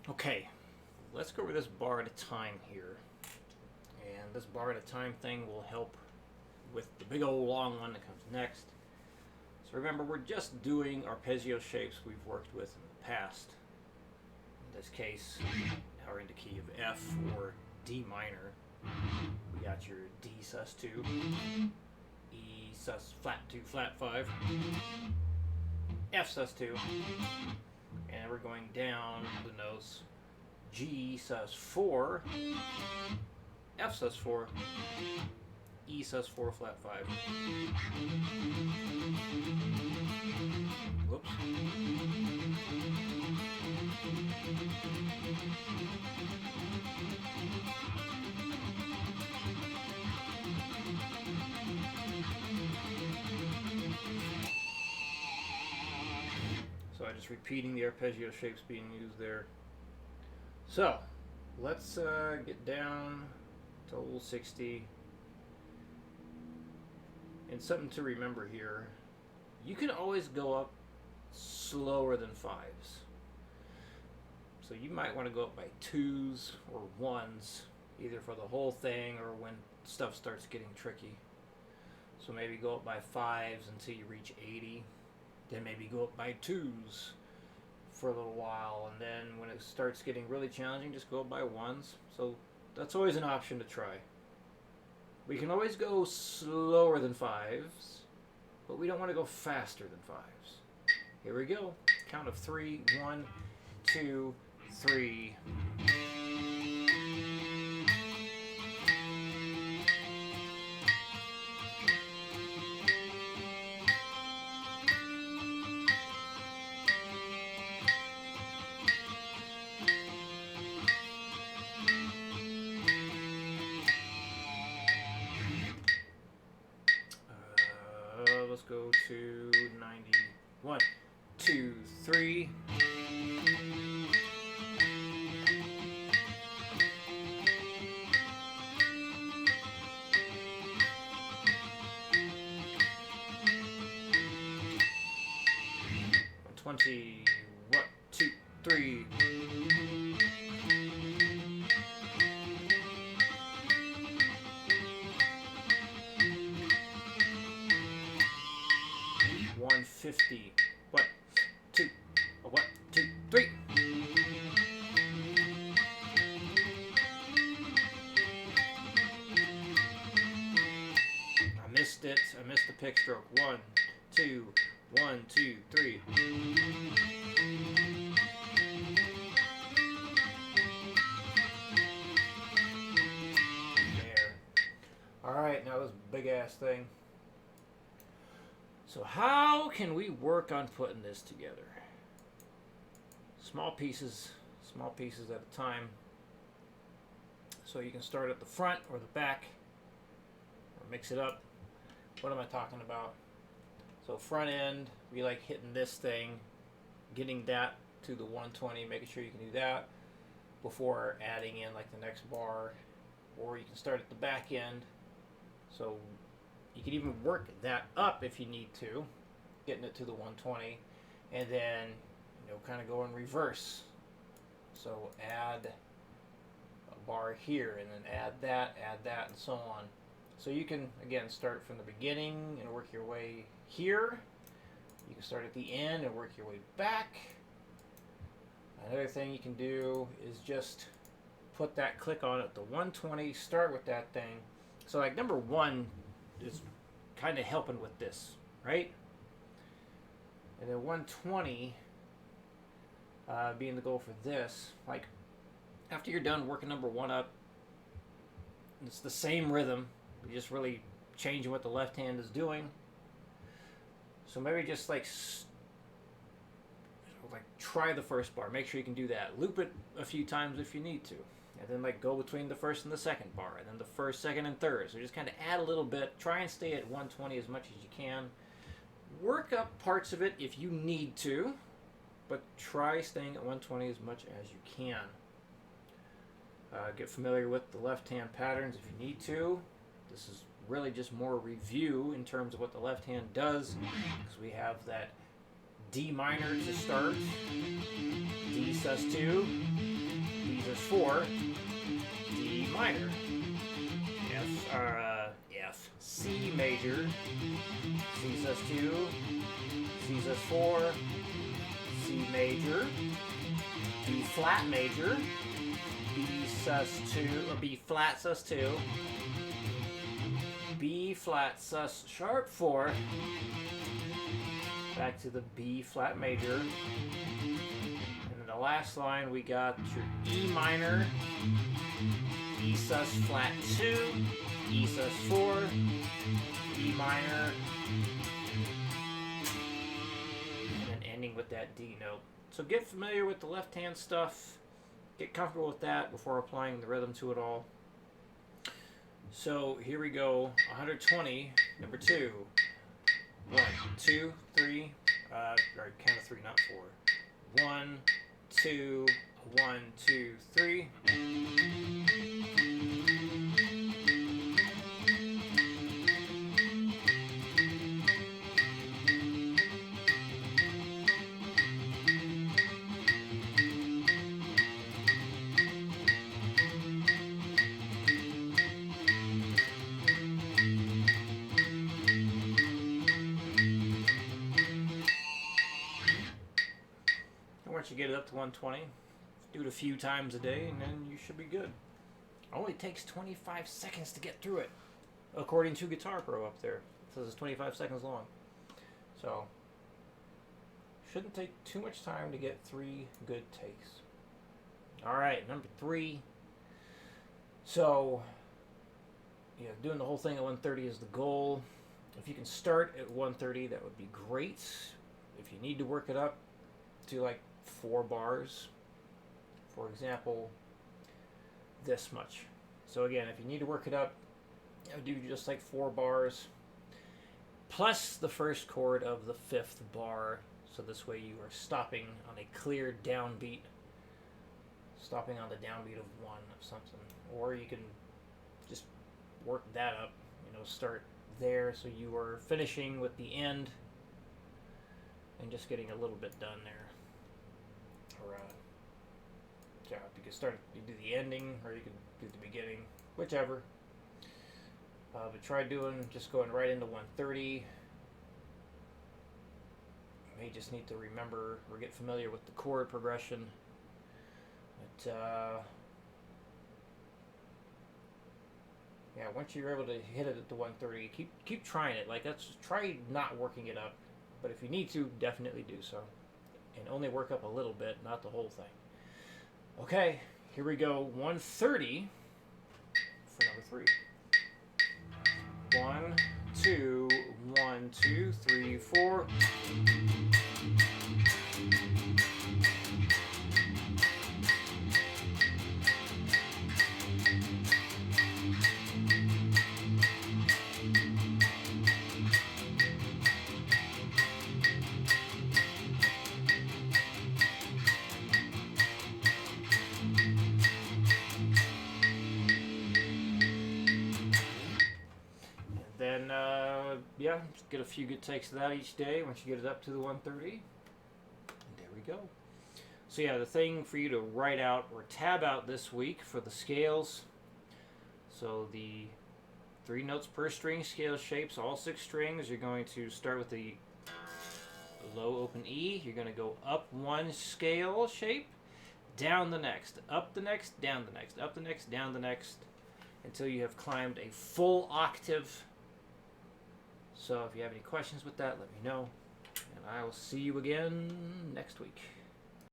Okay, let's go over this bar at a time here. And this bar at a time thing will help with the big old long one that comes next. So remember, we're just doing arpeggio shapes we've worked with in the past. In this case, now we're in the key of F or D minor. We got your D sus2, E sus flat 2 flat 5, F sus2, and we're going down the notes G sus4, F sus4, E sus4 flat 5. Whoops. So I'm just repeating the arpeggio shapes being used there. So let's get down to old 60. And something to remember here, you can always go up slower than 5s. So you might want to go up by 2s or 1s, either for the whole thing or when stuff starts getting tricky. So maybe go up by 5s until you reach 80. Then maybe go up by 2s for a little while. And then when it starts getting really challenging, just go up by 1s. So that's always an option to try. We can always go slower than 5s, but we don't want to go faster than 5s. Here we go. Count of 3. 1, 2, 3. Let's go to 90. 1, 2, 3. One, 2, 3. One 50. 1, 2, 1, 2, 3. I missed it. I missed the pick stroke. 1, 2, 1, 2, 3. There. Alright, now this big ass thing. So how can we work on putting this together? Small pieces at a time. So you can start at the front or the back, or mix it up. What am I talking about? So front end, we like hitting this thing, getting that to the 120, making sure you can do that before adding in like the next bar. Or you can start at the back end. So you can even work that up if you need to, getting it to the 120, and then kind of go in reverse. So add a bar here, and then add that, and so on. So you can again start from the beginning and work your way here. You can start at the end and work your way back. Another thing you can do is just put that click on at the 120. Start with that thing. So like number 1 is kind of helping with this, right? And then 120 being the goal for this. Like after you're done working number 1 up, it's the same rhythm. You're just really changing what the left hand is doing. So maybe just like try the first bar. Make sure you can do that. Loop it a few times if you need to. And then like go between the first and the second bar, and then the first, second, and third. So just kind of add a little bit. Try and stay at 120 as much as you can. Work up parts of it if you need to, but try staying at 120 as much as you can. Get familiar with the left-hand patterns if you need to. This is really just more review in terms of what the left hand does, because we have that D minor to start, D sus2, sus4, D minor, F, C major, C sus2, C sus4, C major, B flat major, B sus2, or B flat sus2, B flat sus sharp 4, back to the B flat major, and then the last line we got your E minor, E sus flat 2, E sus 4, E minor, and then ending with that D note. So get familiar with the left hand stuff, get comfortable with that before applying the rhythm to it all. So here we go, 120, number 2. 1, 2, 3, or count of 3, not 4. 1, 2, 1, 2, 3. Once you get it up to 120, do it a few times a day, and then you should be good. It only takes 25 seconds to get through it, according to Guitar Pro up there. It says it's 25 seconds long. So, shouldn't take too much time to get 3 good takes. Alright, number 3. So, yeah, doing the whole thing at 130 is the goal. If you can start at 130, that would be great. If you need to work it up to like 4 bars, for example, this much. So again, if you need to work it up, do just like 4 bars plus the first chord of the 5th bar, so this way you are stopping on a clear downbeat, stopping on the downbeat of 1 of something. Or you can just work that up, start there so you are finishing with the end and just getting a little bit done there. Or yeah, you can you do the ending, or you can do the beginning, whichever. But try just going right into 130. You may just need to remember or get familiar with the chord progression. But yeah, once you're able to hit it at the 130, keep trying it. Like, try not working it up, but if you need to, definitely do so. And only work up a little bit, not the whole thing. Okay, here we go. 130 for number 3. 1, 2, 1, 2, 3, 4. Then, yeah, just get a few good takes of that each day once you get it up to the 130. And there we go. So yeah, the thing for you to write out or tab out this week for the scales. So the 3 notes per string scale shapes, all 6 strings. You're going to start with the low open E. You're going to go up 1 scale shape, down the next, up the next, down the next, up the next, down the next, until you have climbed a full octave. So if you have any questions with that, let me know. And I will see you again next week.